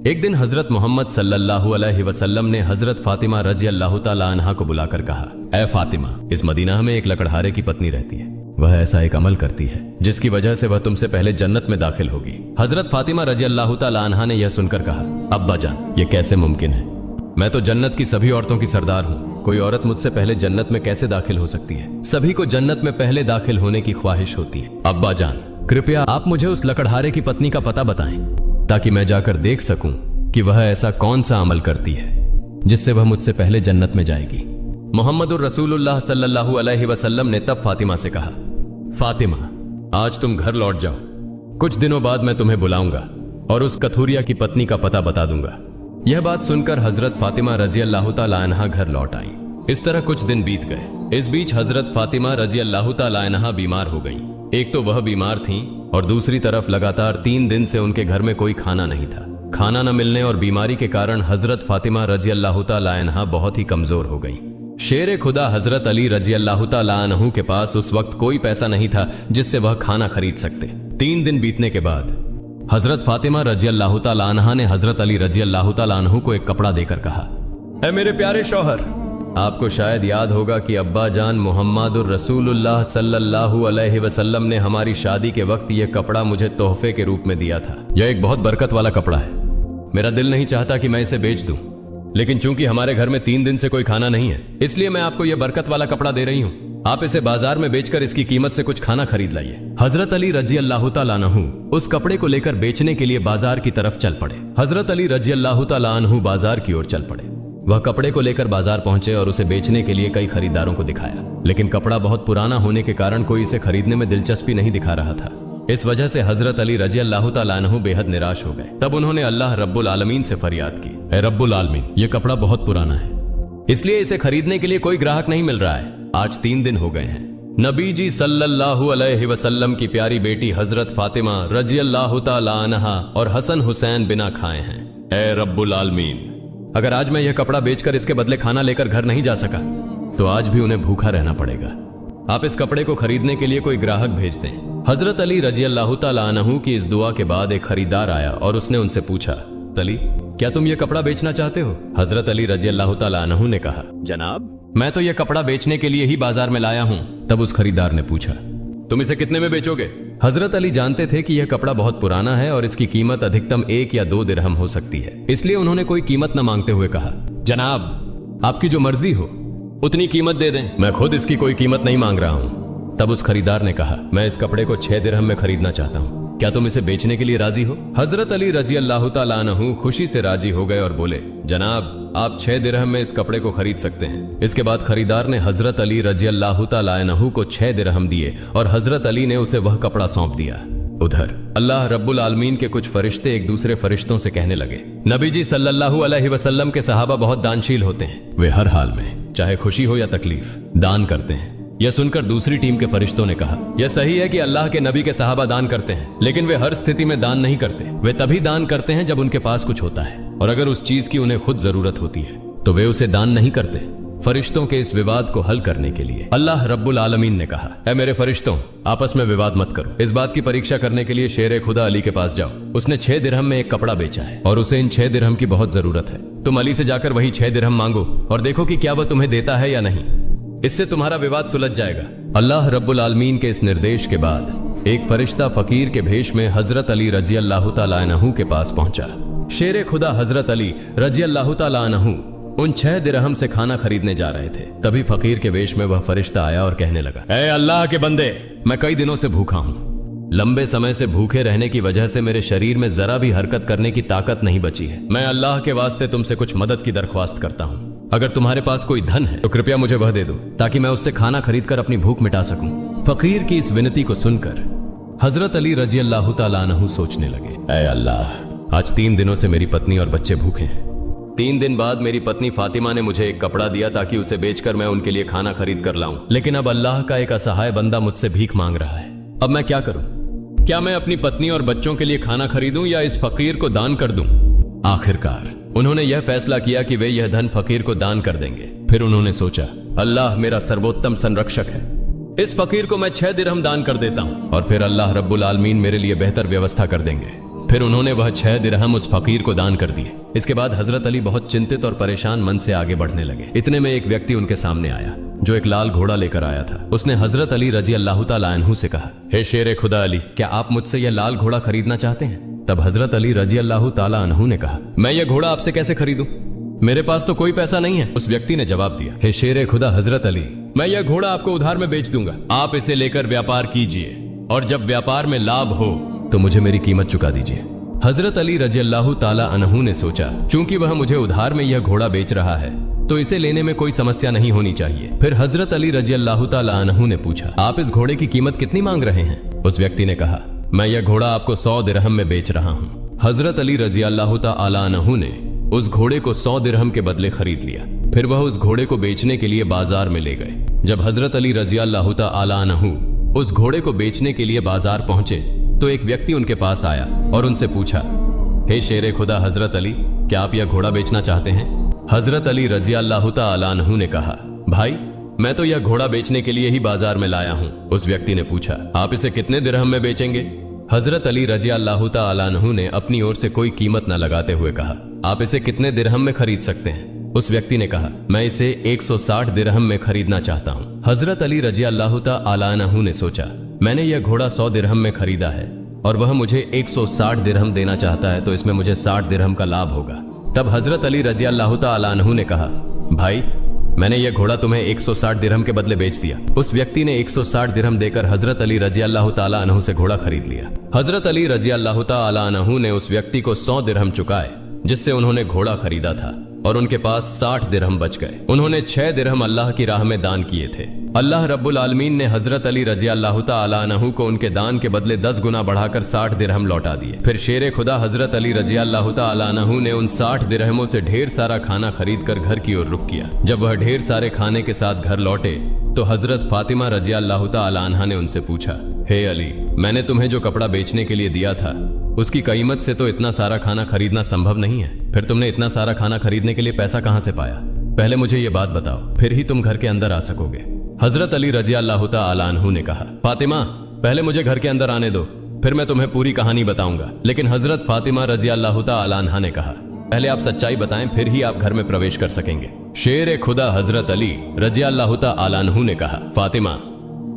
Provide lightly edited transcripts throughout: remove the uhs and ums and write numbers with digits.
एक दिन हजरत मोहम्मद सल्लल्लाहु अलैहि वसल्लम ने हजरत फातिमा रजी अल्लाह ताला अन्हा को बुलाकर कहा, ऐ फातिमा, इस मदीना में एक लकड़हारे की पत्नी रहती है। वह ऐसा एक अमल करती है जिसकी वजह से वह तुमसे पहले जन्नत में दाखिल होगी। हजरत फातिमा रजी अल्लाह ताला अन्हा ने यह सुनकर कहा, अब्बा जान, ये कैसे मुमकिन है? मैं तो जन्नत की सभी औरतों की सरदार हूँ। कोई औरत मुझसे पहले जन्नत में कैसे दाखिल हो सकती है? सभी को जन्नत में पहले दाखिल होने की ख्वाहिश होती है। अब्बा जान, कृपया आप मुझे उस लकड़हारे की पत्नी का पता बताएं ताकि मैं जाकर देख सकूं कि वह ऐसा कौन सा अमल करती है जिससे वह मुझसे पहले जन्नत में जाएगी। मोहम्मदुर रसूलुल्लाह सल्लल्लाहु अलैहि वसल्लम ने तब फातिमा से कहा, फातिमा, आज तुम घर लौट जाओ। कुछ दिनों बाद मैं तुम्हें बुलाऊंगा और उस कथूरिया की पत्नी का पता बता दूंगा। यह बात सुनकर हजरत फातिमा रजी अल्लाह ताला अन्हा घर लौट आई। इस तरह कुछ दिन बीत गए। इस बीच हजरत फातिमा रजी अल्लाह ताला अन्हा बीमार हो गईं। एक तो वह बीमार थीं और दूसरी तरफ लगातार 3 दिन से उनके घर में कोई खाना नहीं था। खाना न मिलने और बीमारी के कारण हजरत फातिमा रजी अल्लाह ताला अन्हा बहुत ही कमजोर हो गई। शेर खुदा हजरत अली रजी अल्लाह ताला अन्हु के पास उस वक्त कोई पैसा नहीं था जिससे वह खाना खरीद सकते। 3 दिन बीतने के बाद हजरत फातिमा रजी अल्लाह ताला अन्हा ने हजरत अली रजी अल्लाह ताला अन्हु को एक कपड़ा देकर कहा, ऐ मेरे प्यारे शौहर, आपको शायद याद होगा कि अब्बा जान मोहम्मदुर रसूलुल्लाह सल्लल्लाहु अलैहि वसल्लम ने हमारी शादी के वक्त यह कपड़ा मुझे तोहफे के रूप में दिया था। यह एक बहुत बरकत वाला कपड़ा है। मेरा दिल नहीं चाहता कि मैं इसे बेच दूं, लेकिन चूंकि हमारे घर में 3 दिन से कोई खाना नहीं है, इसलिए मैं आपको यह बरकत वाला कपड़ा दे रही हूं। आप इसे बाजार में बेचकर इसकी कीमत से कुछ खाना खरीद लाइए। हजरत अली रजी अल्लाह ताला अन्हु उस कपड़े को लेकर बेचने के लिए बाजार की तरफ चल पड़े। हजरत अली रजी अल्लाह ताला अन्हु बाजार की ओर चल पड़े। वह कपड़े को लेकर बाजार पहुंचे और उसे बेचने के लिए कई खरीदारों को दिखाया, लेकिन कपड़ा बहुत पुराना होने के कारण कोई इसे खरीदने में दिलचस्पी नहीं दिखा रहा था। इस वजह से हजरत अली रजी अल्लाह ताला अन्हु बेहद निराश हो गए। तब उन्होंने अल्लाह रब्बुल आलमीन से फरियाद की, ऐ रब्बुल आलमीन, यह कपड़ा बहुत पुराना है, इसलिए इसे खरीदने के लिए कोई ग्राहक नहीं मिल रहा है। आज 3 दिन हो गए हैं। नबी जी सल्लल्लाहु अलैहि वसल्लम की प्यारी बेटी हजरत फातिमा रजी अल्लाह ताला अन्हा और हसन हुसैन बिना खाए हैं। ऐ रब्बुल आलमीन, अगर आज मैं यह कपड़ा बेचकर इसके बदले खाना लेकर घर नहीं जा सका तो आज भी उन्हें भूखा रहना पड़ेगा। आप इस कपड़े को खरीदने के लिए कोई ग्राहक भेज दें। हजरत अली रजी अल्लाह ताला अन्हु की इस दुआ के बाद एक खरीदार आया और उसने उनसे पूछा, अली, क्या तुम यह कपड़ा बेचना चाहते हो? हजरत अली रजी अल्लाह ताला अन्हु ने कहा, जनाब, मैं तो यह कपड़ा बेचने के लिए ही बाजार में लाया हूं। तब उस खरीदार ने पूछा, तुम इसे कितने में बेचोगे? हजरत अली जानते थे कि यह कपड़ा बहुत पुराना है और इसकी कीमत अधिकतम 1 या 2 दिरहम हो सकती है, इसलिए उन्होंने कोई कीमत न मांगते हुए कहा, जनाब, आपकी जो मर्जी हो उतनी कीमत दे दें, मैं खुद इसकी कोई कीमत नहीं मांग रहा हूं। तब उस खरीदार ने कहा, मैं इस कपड़े को 6 दिरहम में खरीदना चाहता हूं, क्या तुम इसे बेचने के लिए राजी हो? हजरत अली रजी अल्लाह ताला अन्हु खुशी से राजी हो गए और बोले, जनाब, आप 6 दिरहम में इस कपड़े को खरीद सकते हैं। इसके बाद खरीदार ने हजरत अली रजी अल्लाह ताला अन्हु को 6 दिरहम दिए और हजरत अली ने उसे वह कपड़ा सौंप दिया। उधर अल्लाह रब्बुल आलमीन के कुछ फरिश्ते एक दूसरे फरिश्तों से कहने लगे, नबी जी सल्लल्लाहु अलैहि वसल्लम के सहाबा बहुत दानशील होते हैं। वे हर हाल में, चाहे खुशी हो या तकलीफ, दान करते हैं। यह सुनकर दूसरी टीम के फरिश्तों ने कहा, यह सही है कि अल्लाह के नबी के सहाबा दान करते हैं, लेकिन वे हर स्थिति में दान नहीं करते। वे तभी दान करते हैं जब उनके पास कुछ होता है, और अगर उस चीज की उन्हें खुद जरूरत होती है तो वे उसे दान नहीं करते। फरिश्तों के इस विवाद को हल करने के लिए अल्लाह रब्बुल आलमीन ने कहा, ऐ मेरे फरिश्तों, आपस में विवाद मत करो। इस बात की परीक्षा करने के लिए शेर खुदा अली के पास जाओ। उसने 6 दिरहम में एक कपड़ा बेचा है और उसे इन 6 दिरहम की बहुत जरूरत है। तुम अली से जाकर वही 6 दिरहम मांगो और देखो कि क्या वह तुम्हें देता है या नहीं। इससे तुम्हारा विवाद सुलझ जाएगा। अल्लाह रब्बुल आलमीन के इस निर्देश के बाद एक फरिश्ता फकीर के भेष में हजरत अली रजी अल्लाह ताला अन्हु के पास पहुंचा। शेर खुदा हजरत अली रजी अल्लाह ताला अन्हु उन 6 दिरहम से खाना खरीदने जा रहे थे। तभी फकीर के वेश में वह फरिश्ता आया और कहने लगा, ऐ अल्लाह के बंदे, मैं कई दिनों से भूखा हूँ। लंबे समय से भूखे रहने की वजह से मेरे शरीर में जरा भी हरकत करने की ताकत नहीं बची है। मैं अल्लाह के वास्ते तुमसे कुछ मदद की दरख्वास्त करता हूँ। अगर तुम्हारे पास कोई धन है तो कृपया मुझे वह दे दो ताकि मैं उससे खाना खरीद कर अपनी भूख मिटा सकूं। फकीर की इस विनती को सुनकर हजरत अली रजी अल्लाह ताला अन्हु सोचने लगे, ऐ अल्लाह, आज 3 दिनों से मेरी पत्नी और बच्चे भूखे हैं। 3 दिन बाद मेरी पत्नी फातिमा ने मुझे एक कपड़ा दिया ताकि उसे बेचकर मैं उनके लिए खाना खरीद कर लाऊं, लेकिन अब अल्लाह का एक असहाय बंदा मुझसे भीख मांग रहा है। अब मैं क्या करूं? क्या मैं अपनी पत्नी और बच्चों के लिए खाना खरीदूं या इस फकीर को दान कर दूं? आखिरकार उन्होंने यह फैसला किया कि वे यह धन फकीर को दान कर देंगे। फिर उन्होंने सोचा, अल्लाह मेरा सर्वोत्तम संरक्षक है, इस फकीर को मैं 6 दिरहम दान कर देता हूं और फिर अल्लाह रब्बुल आलमीन मेरे लिए बेहतर व्यवस्था कर देंगे। फिर उन्होंने वह 6 दिरहम उस फकीर को दान कर दिए। इसके बाद हजरत अली बहुत चिंतित और परेशान मन से आगे बढ़ने लगे। इतने में एक व्यक्ति उनके सामने आया जो एक लाल घोड़ा लेकर आया था। उसने हजरत अली रजी अल्लाह तआला अन्हु से कहा, हे शेर खुदा अली, क्या आप मुझसे यह लाल घोड़ा खरीदना चाहते हैं? तब हजरत अली रजी अल्लाह तआला अन्हु ने कहा, मैं यह घोड़ा आपसे कैसे खरीदूं? मेरे पास तो कोई पैसा नहीं है। उस व्यक्ति ने जवाब दिया, हे शेर खुदा हजरत अली, मैं यह घोड़ा आपको उधार में बेच दूंगा। आप इसे लेकर व्यापार कीजिए और जब व्यापार में लाभ हो तो मुझे मेरी कीमत चुका दीजिए। हजरत अली रजी अल्लाह तआला अन्हु ने सोचा, चूंकि वह मुझे उधार में यह घोड़ा बेच रहा है तो इसे लेने में कोई समस्या नहीं होनी चाहिए। फिर हजरत अली रजी अल्लाह तआला अन्हु ने पूछा, आप इस घोड़े की कीमत कितनी मांग रहे हैं? उस व्यक्ति ने कहा, मैं यह घोड़ा आपको 100 दिरहम में बेच रहा हूँ। हजरत अली रजी अल्लाह तआला अन्हु ने उस घोड़े को 100 दिरहम के बदले खरीद लिया। फिर वह उस घोड़े को बेचने के लिए बाजार में ले गए। जब हजरत अली रजी अल्लाह तआला अन्हु उस घोड़े को बेचने के लिए बाजार पहुंचे तो एक व्यक्ति उनके पास आया और उनसे पूछा, हे शेर खुदा हजरत अली, क्या आप यह घोड़ा बेचना चाहते हैं? हजरत अली रजी अल्लाह तआला अन्हु ने कहा, भाई मैं तो यह घोड़ा बेचने के लिए ही बाजार में लाया हूँ। उस व्यक्ति ने पूछा, आप इसे कितने दिरहम में बेचेंगे? हजरत अली रजी अल्लाह तआला अन्हु ने अपनी ओर से कोई कीमत न लगाते हुए कहा, आप इसे कितने दिरहम में खरीद सकते हैं? उस व्यक्ति ने कहा, मैं इसे 160 दिरहम में खरीदना चाहता हूँ। हजरत अली रजी अल्लाह तआला अन्हु ने सोचा, मैंने यह घोड़ा 100 दिरहम में खरीदा है और वह मुझे 160 दिरहम देना चाहता है, तो इसमें मुझे 60 दिरहम का लाभ होगा। तब हजरत अली रजी अल्लाह तआला अन्हु ने कहा, भाई मैंने यह घोड़ा तुम्हें 160 दिरहम के बदले बेच दिया। उस व्यक्ति ने 160 दिरहम देकर हजरत अली रजी अल्लाह तआला अन्हु से घोड़ा खरीद लिया। हजरत अली रजी अल्लाह तआला अन्हु ने उस व्यक्ति को 100 दिरहम चुकाए जिससे उन्होंने घोड़ा खरीदा था और उनके पास 60 दिरहम बच गए। उन्होंने 6 दिरहम अल्लाह की राह में दान किए थे। अल्लाह रब्बुल आलमीन ने हजरत अली रजी अल्लाह तआला अन्हु को उनके दान के बदले 10 गुना बढ़ाकर 60 दिरहम लौटा दिए। फिर शेर खुदा हजरत अली रजी अल्लाह तआला अन्हु ने उन 60 दिरहमों से ढेर सारा खाना खरीद कर घर की ओर रुख किया। जब वह ढेर सारे खाने के साथ घर लौटे तो हजरत फातिमा रजी अल्लाह तआला अन्हा ने उनसे पूछा, हे अली, मैंने तुम्हें जो कपड़ा बेचने के लिए दिया था उसकी कीमत से तो इतना सारा खाना खरीदना संभव नहीं है। फिर तुमने इतना सारा खाना खरीदने के लिए पैसा कहां से पाया? पहले मुझे ये बात बताओ, फिर ही तुम घर के अंदर आ सकोगे। हजरत अली रजी अल्लाह तआला अन्हु ने कहा, फातिमा पहले मुझे घर के अंदर आने दो, फिर मैं तुम्हें पूरी कहानी बताऊंगा। लेकिन हजरत फातिमा रजी अल्लाह तआला अन्हा ने कहा, पहले आप सच्चाई बताएं, फिर ही आप घर में प्रवेश कर सकेंगे। शेर खुदा हजरत अली रजी अल्लाह तआला अन्हु ने कहा, फातिमा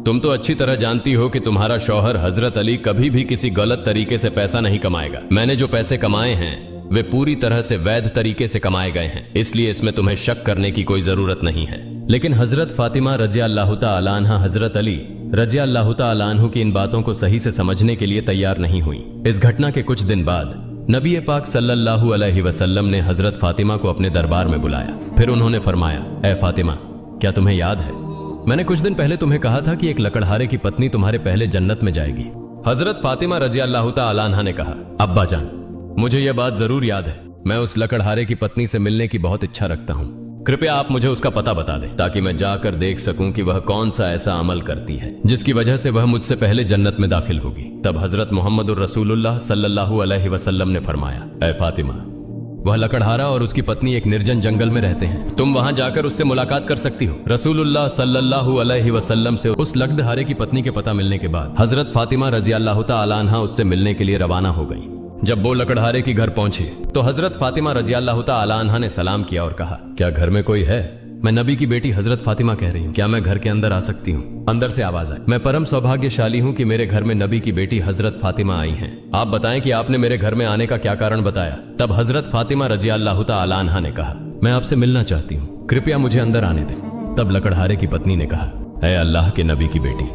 तुम तो अच्छी तरह जानती हो कि तुम्हारा शौहर हजरत अली कभी भी किसी गलत तरीके से पैसा नहीं कमाएगा। मैंने जो पैसे कमाए हैं वे पूरी तरह से वैध तरीके से कमाए गए हैं, इसलिए इसमें तुम्हें शक करने की कोई जरूरत नहीं है। लेकिन हजरत फातिमा रजी अल्लाह तआला अन्हा हजरत अली रजी अल्लाह तआला अन्हु की इन बातों को सही से समझने के लिए तैयार नहीं हुई। इस घटना के कुछ दिन बाद नबी पाक सल्लल्लाहु अलैहि वसल्लम ने हजरत फातिमा को अपने दरबार में बुलाया। फिर उन्होंने फरमाया, ए फातिमा, क्या तुम्हें याद है मैंने कुछ दिन पहले तुम्हें कहा था कि एक लकड़हारे की पत्नी तुम्हारे पहले जन्नत में जाएगी? हजरत फातिमा रजी अल्लाह तआला अन्हा ने कहा, अब्बा जान, मुझे यह बात जरूर याद है। मैं उस लकड़हारे की पत्नी से मिलने की बहुत इच्छा रखता हूँ। कृपया आप मुझे उसका पता बता दें ताकि मैं जाकर देख सकूं कि वह कौन सा ऐसा अमल करती है जिसकी वजह से वह मुझसे पहले जन्नत में दाखिल होगी। तब हजरत मोहम्मदुर रसूलुल्लाह सल्लल्लाहु अलैहि वसल्लम ने फरमाया, ए फातिमा, वह लकड़हारा और उसकी पत्नी एक निर्जन जंगल में रहते हैं, तुम वहां जाकर उससे मुलाकात कर सकती हो। रसूलुल्लाह सल्लल्लाहु अलैहि वसल्लम से उस लकड़हारे की पत्नी के पता मिलने के बाद हजरत फातिमा रजी अल्लाह तआला अन्हा उससे मिलने के लिए रवाना हो गई। जब वो लकड़हारे की घर पहुंची तो हजरत फातिमा रजी अल्लाह तआला अन्हा ने सलाम किया और कहा, क्या घर में कोई है? मैं नबी की बेटी हजरत फातिमा कह रही हूँ, क्या मैं घर के अंदर आ सकती हूँ? अंदर से आवाज आई, मैं परम सौभाग्यशाली हूँ कि मेरे घर में नबी की बेटी हजरत फातिमा आई हैं। आप बताएं कि आपने मेरे घर में आने का क्या कारण बताया? तब हजरत फातिमा रजी अल्लाह तआला अन्हा ने कहा, मैं आपसे मिलना चाहती हूँ, कृपया मुझे अंदर आने दें। तब लकड़हारे की पत्नी ने कहा, ऐ अल्लाह के नबी की बेटी,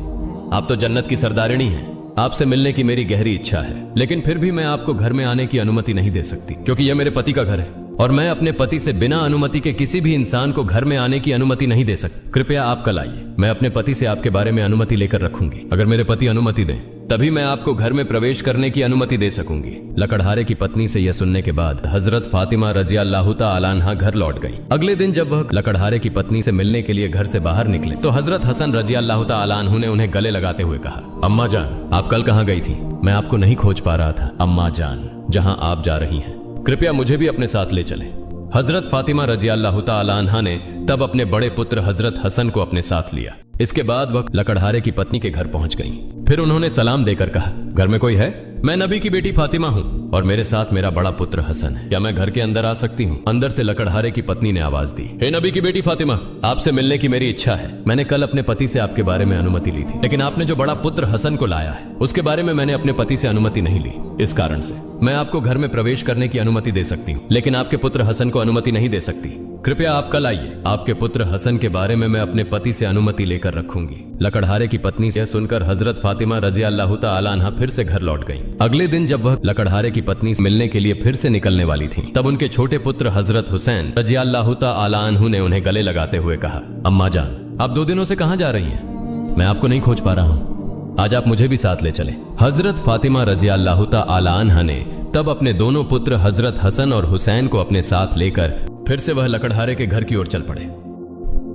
आप तो जन्नत की सरदारिणी हैं, आपसे मिलने की मेरी गहरी इच्छा है, लेकिन फिर भी मैं आपको घर में आने की अनुमति नहीं दे सकती क्योंकि यह मेरे पति का घर है और मैं अपने पति से बिना अनुमति के किसी भी इंसान को घर में आने की अनुमति नहीं दे सकती। कृपया आप कल आइए, मैं अपने पति से आपके बारे में अनुमति लेकर रखूंगी। अगर मेरे पति अनुमति दें तभी मैं आपको घर में प्रवेश करने की अनुमति दे सकूंगी। लकड़हारे की पत्नी से यह सुनने के बाद हजरत फातिमा रजी अल्लाह तआला अन्हा घर लौट गई। अगले दिन जब वह लकड़हारे की पत्नी से मिलने के लिए घर से बाहर निकले तो हजरत हसन रजी अल्लाह तआला अन्हु ने उन्हें गले लगाते हुए कहा, अम्मा जान, आप कल कहाँ गई थी? मैं आपको नहीं खोज पा रहा था। अम्मा जान, जहाँ आप जा रही हैं कृपया मुझे भी अपने साथ ले चलें। हजरत फातिमा रजी अल्लाह तआला अन्हा ने तब अपने बड़े पुत्र हजरत हसन को अपने साथ लिया। इसके बाद वह लकड़हारे की पत्नी के घर पहुंच गईं। फिर उन्होंने सलाम देकर कहा, घर में कोई है? मैं नबी की बेटी फातिमा हूँ और मेरे साथ मेरा बड़ा पुत्र हसन है। क्या मैं घर के अंदर आ सकती हूँ? अंदर से लकड़हारे की पत्नी ने आवाज दी, हे नबी की बेटी फातिमा, आपसे मिलने की मेरी इच्छा है। मैंने कल अपने पति से आपके बारे में अनुमति ली थी, लेकिन आपने जो बड़ा पुत्र हसन को लाया है उसके बारे में मैंने अपने पति से अनुमति नहीं ली। इस कारण से मैं आपको घर में प्रवेश करने की अनुमति दे सकती हूँ, लेकिन आपके पुत्र हसन को अनुमति नहीं दे सकती। कृपया आप कल आइए। आपके पुत्र हसन के बारे में मैं अपने पति से अनुमति लेकर रखूंगी। लकड़हारे की पत्नी से सुनकर हजरत फातिमा रजी अल्लाह तआला अन्हा फिर से घर लौट गईं। अगले दिन जब वह लकड़हारे की पत्नी से मिलने के लिए फिर से निकलने वाली थी, तब उनके छोटे पुत्र हजरत हुसैन रजी अल्लाह तआला अन्हु ने उन्हें गले लगाते हुए कहा, अम्मा जान, आप 2 दिनों से कहां जा रही हैं? मैं आपको नहीं खोज पा रहा हूं, आज आप मुझे भी साथ ले चले। हजरत फातिमा रजी अल्लाह तआला अन्हा ने तब अपने दोनों पुत्र हजरत हसन और हुसैन को अपने साथ लेकर फिर से वह लकड़हारे के घर की ओर चल पड़े।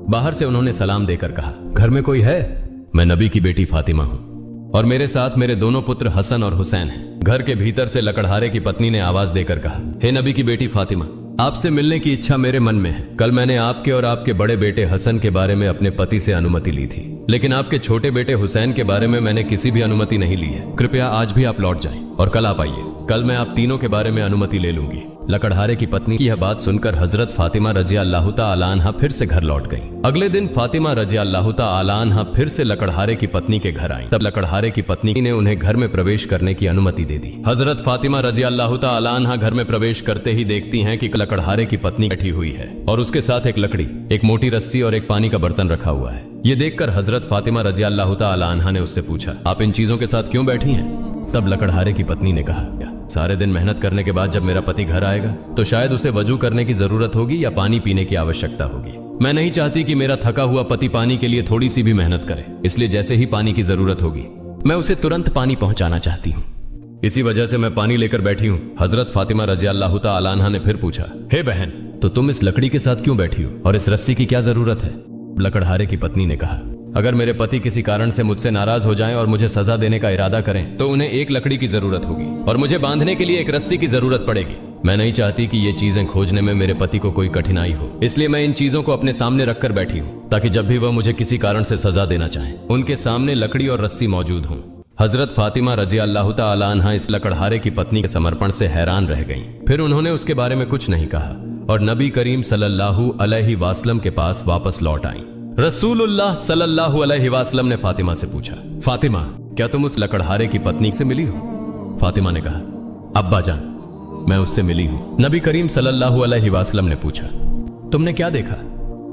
बाहर से उन्होंने सलाम देकर कहा, घर में कोई है? मैं नबी की बेटी फातिमा हूं और मेरे साथ मेरे दोनों पुत्र हसन और हुसैन हैं। घर के भीतर से लकड़हारे की पत्नी ने आवाज देकर कहा, हे नबी की बेटी फातिमा, आपसे मिलने की इच्छा मेरे मन में है। कल मैंने आपके और आपके बड़े बेटे हसन के बारे में अपने पति से अनुमति ली थी, लेकिन आपके छोटे बेटे हुसैन के बारे में मैंने किसी भी अनुमति नहीं ली है। कृपया आज भी आप लौट जाएं और कल आप आइए। कल मैं आप तीनों के बारे में अनुमति ले लूंगी। लकड़हारे की पत्नी की यह बात सुनकर हजरत फातिमा रजी अल्लाह तआला अन्हा फिर से घर लौट गईं। अगले दिन फातिमा रजी अल्लाह तआला अन्हा फिर से लकड़हारे की पत्नी के घर आईं। तब लकड़हारे की पत्नी ने उन्हें घर में प्रवेश करने की अनुमति दे दी। हजरत फातिमा रजी अल्लाह तआला अन्हा घर में प्रवेश करते ही देखती हैं कि लकड़हारे की पत्नी बैठी हुई है और उसके साथ एक लकड़ी, एक मोटी रस्सी और एक पानी का बर्तन रखा हुआ है। ये देखकर हजरत फातिमा रजी अल्लाह तआला अन्हा ने उससे पूछा, आप इन चीजों के साथ क्यों बैठी हैं? तब लकड़हारे की पत्नी ने कहा, सारे दिन मेहनत करने के बाद जब मेरा पति घर आएगा तो शायद उसे वजू करने की जरूरत होगी या पानी पीने की आवश्यकता होगी। मैं नहीं चाहती कि मेरा थका हुआ पति पानी के लिए थोड़ी सी भी मेहनत करे, इसलिए जैसे ही पानी की जरूरत होगी मैं उसे तुरंत पानी पहुंचाना चाहती हूँ। इसी वजह से मैं पानी लेकर बैठी हूँ। हजरत फातिमा रजी अल्लाह तआला अन्हा ने फिर पूछा, हे बहन, तो तुम इस लकड़ी के साथ क्यों बैठी हो और इस रस्सी की क्या जरूरत है? लकड़हारे की पत्नी ने कहा, अगर मेरे पति किसी कारण से मुझसे नाराज हो जाएं और मुझे सजा देने का इरादा करें तो उन्हें एक लकड़ी की जरूरत होगी और मुझे बांधने के लिए एक रस्सी की जरूरत पड़ेगी। मैं नहीं चाहती कि ये चीजें खोजने में मेरे पति को कोई कठिनाई हो, इसलिए मैं इन चीजों को अपने सामने रखकर बैठी हूँ ताकि जब भी वह मुझे किसी कारण से सजा देना चाहें उनके सामने लकड़ी और रस्सी मौजूद हों। हजरत फातिमा रजी अल्लाह तआला अन्हा इस लकड़हारे की पत्नी के समर्पण से हैरान रह गईं। फिर उन्होंने उसके बारे में कुछ नहीं कहा और नबी करीम सल्लल्लाहु अलैहि वसल्लम के पास वापस लौट आईं। रसूलुल्लाह सल्लल्लाहु अलैहि वसल्लम ने फातिमा से पूछा, फातिमा, क्या तुम उस लकड़हारे की पत्नी से मिली हो? फातिमा ने कहा, अब्बा जान, मैं उससे मिली हूं। नबी करीम सल्लल्लाहु अलैहि वसल्लम ने पूछा, तुमने क्या देखा?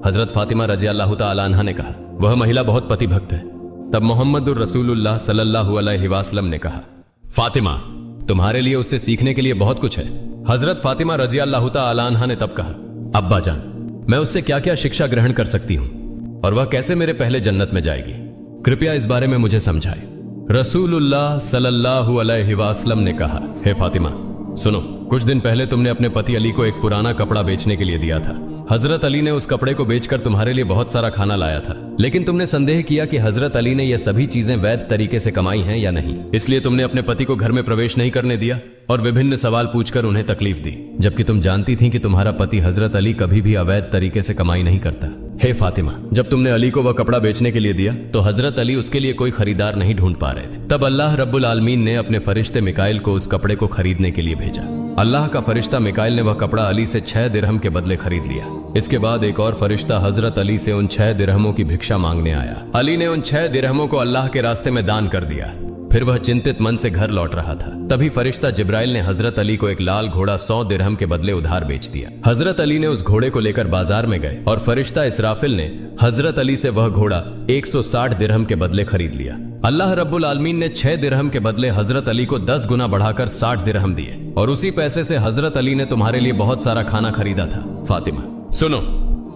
हजरत फातिमा रजी अल्लाह तआला अन्हा ने कहा, वह महिला बहुत पतिभक्त है। तब मोहम्मदुर रसूलुल्लाह सल्लल्लाहु अलैहि वसल्लम ने कहा, फातिमा, तुम्हारे लिए उससे सीखने के लिए बहुत कुछ है। हजरत फातिमा रजी अल्लाह तआला अन्हा ने तब कहा, अब्बा जान, मैं उससे क्या क्या शिक्षा ग्रहण कर सकती हूँ और वह कैसे मेरे पहले जन्नत में जाएगी? कृपया इस बारे में मुझे समझाए। रसूलुल्लाह सल्लल्लाहु अलैहि वसल्लम ने कहा, हे फातिमा, सुनो, कुछ दिन पहले तुमने अपने पति अली को एक पुराना कपड़ा बेचने के लिए दिया था। हजरत अली ने उस कपड़े को बेचकर तुम्हारे लिए बहुत सारा खाना लाया था, लेकिन तुमने संदेह किया कि हजरत अली ने यह सभी चीजें वैध तरीके से कमाई हैं या नहीं, इसलिए तुमने अपने पति को घर में प्रवेश नहीं करने दिया और विभिन्न सवाल पूछकर उन्हें तकलीफ दी, जबकि तुम जानती थी कि तुम्हारा पति हजरत अली कभी भी अवैध तरीके से कमाई नहीं करता। हे फातिमा, जब तुमने अली को वह कपड़ा बेचने के लिए दिया तो हजरत अली उसके लिए कोई खरीदार नहीं ढूंढ पा रहे थे। तब अल्लाह रब्बुल आलमीन ने अपने फरिश्ते मिकाइल को उस कपड़े को खरीदने के लिए भेजा। अल्लाह का फरिश्ता मिकाइल ने वह कपड़ा अली से 6 दिरहम के बदले खरीद लिया। इसके बाद एक और फरिश्ता हजरत अली से उन 6 दिरहमों की भिक्षा मांगने आया। अली ने उन 6 दिरहमों को अल्लाह के रास्ते में दान कर दिया। फिर वह चिंतित मन से घर लौट रहा था। तभी फरिश्ता जिब्राइल ने हजरत अली को एक लाल घोड़ा 100 दिरहम के बदले उधार बेच दिया। हजरत अली ने उस घोड़े को लेकर बाजार में गए और फरिश्ता इसराफिल ने हजरत अली से वह घोड़ा 160 दिरहम के बदले खरीद लिया। अल्लाह रब्बुल आलमीन ने 6 दिरहम के बदले हजरत अली को 10 गुना बढ़ाकर 60 दिरहम दिए और उसी पैसे से हजरत अली ने तुम्हारे लिए बहुत सारा खाना खरीदा था। फातिमा, सुनो,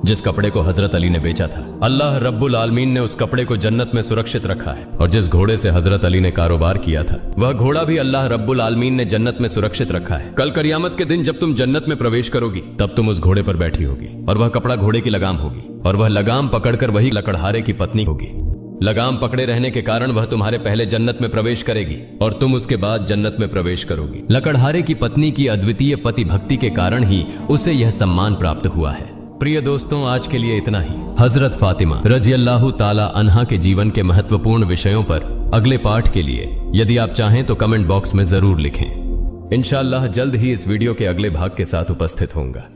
जिस कपड़े को हजरत अली ने बेचा था, अल्लाह रब्बुल आलमीन ने उस कपड़े को जन्नत में सुरक्षित रखा है और जिस घोड़े से हजरत अली ने कारोबार किया था वह घोड़ा भी अल्लाह रब्बुल आलमीन ने जन्नत में सुरक्षित रखा है। कल कयामत के दिन जब तुम जन्नत में प्रवेश करोगी तब तुम उस घोड़े पर बैठी होगी और वह कपड़ा घोड़े की लगाम होगी और वह लगाम पकड़कर वही लकड़हारे की पत्नी होगी। लगाम पकड़े रहने के कारण वह तुम्हारे पहले जन्नत में प्रवेश करेगी और तुम उसके बाद जन्नत में प्रवेश करोगी। लकड़हारे की पत्नी की अद्वितीय पति भक्ति के कारण ही उसे यह सम्मान प्राप्त हुआ है। प्रिय दोस्तों, आज के लिए इतना ही। हजरत फातिमा रजी अल्लाह ताला अन्हा के जीवन के महत्वपूर्ण विषयों पर अगले पार्ट के लिए यदि आप चाहें तो कमेंट बॉक्स में जरूर लिखें। इंशाअल्लाह जल्द ही इस वीडियो के अगले भाग के साथ उपस्थित होऊंगा।